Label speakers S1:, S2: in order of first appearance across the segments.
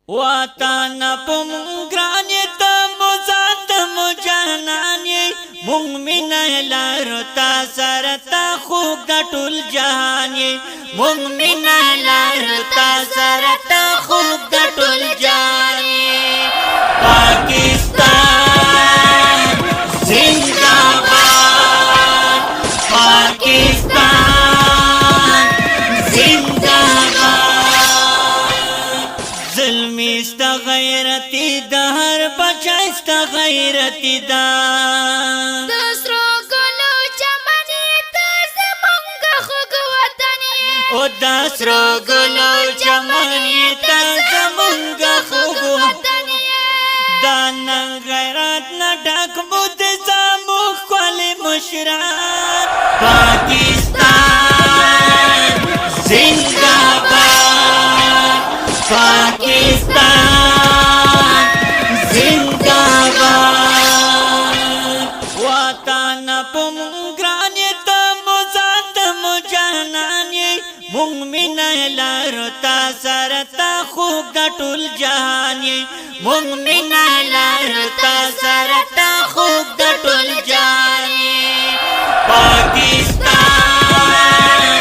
S1: وطن پم گرانی تا مزاد مجانانی مونگ مینا لارو تا سرتا خوب دا ټول جهانی مونگ مینا لارو تا سرتا خوب دا ټول جهانی پاکستان زندہ باد پاکستان زندہ باد ظلمی استا غیرتی دا ہر بچہ استا غیرتی دا او داسرو گلو چمنی تا زمونگا خوب وطنی دا نن غیرات نا ڈاک بود زامو خوالی مشرات پاکستان زندہ باد پاکستان زندہ باد وطن پم گرانی تا مزاد مجانانی مونگ مینا لارو تا سرتا خوب دا ټول جهانی مونگ مینا لارو تا سرتا خوب دا ټول جهانی پاکستان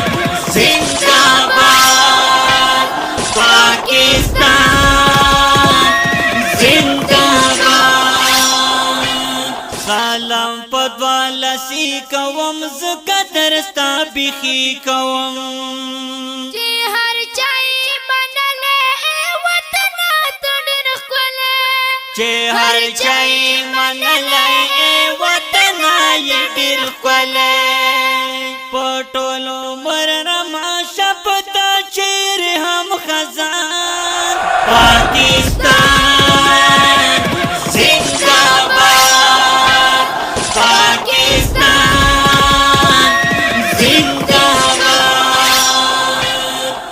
S1: زندہ باد پاکستان زندہ باد سلام پدوالا سی کوم زکا درستا بیخی کوم چه هر چای من لای وطن ای ډیر کولای پټولو مرما شپتا چیر هم خزان پاکستان زندہ باد پاکستان زندہ باد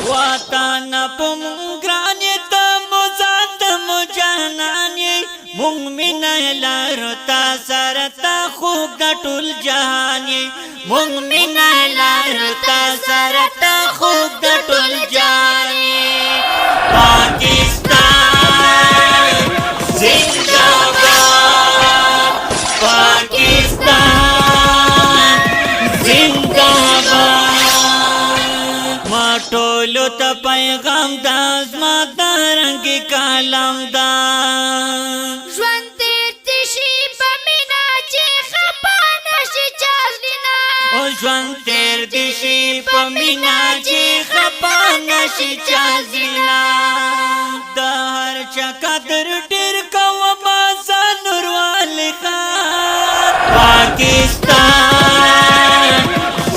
S1: وطن پم گرانی تا مزاد مجانانی مونگ مینا لارو تا سرتا خوب دا ټول جهانی مونگ مینا لارو تا سرتا خوب دا ټول جهانی پاکستان زندہ باد پاکستان زندہ باد ما ټولو ته پیغام دا زما د رنګ کلام دا ژوند تیر دیشی پا مینا چی خپا نشی چازینا دا هر چا قدر ډیر کوم آسان نوروالی خان پاکستان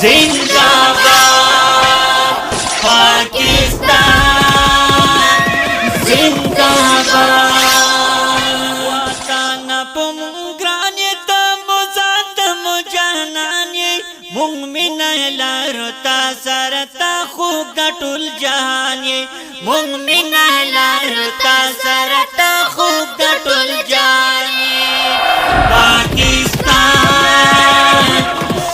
S1: زندہ باد پاکستان زندہ باد وطن پم گرانی تا مزاد مجانانی مونگ مینا لارو تا سرتا خوب دا ټول جهانی مونگ مینا لارو تا سرتا خوب دا ټول جهانی پاکستان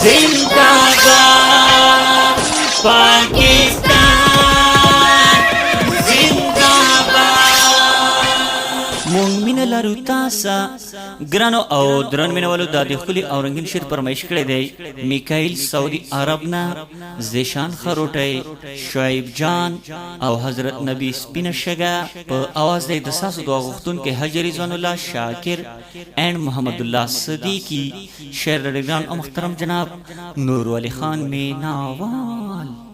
S1: زندہ باد پاکستان زندہ باد مونگ مینا لارو تاسا گرانو او درن مینوالو دا دی خلی او رنگین شیر پرمایش کرده دی میکایل سعودی عربنا زیشان خروٹی شعیب جان او حضرت نبی سپین شگا پا آواز دی دساس دعا غختون کے حج رضوان اللہ شاکر اینڈ محمد اللہ صدیقی شیر ردگران او محترم جناب نور علی خان میں ناوال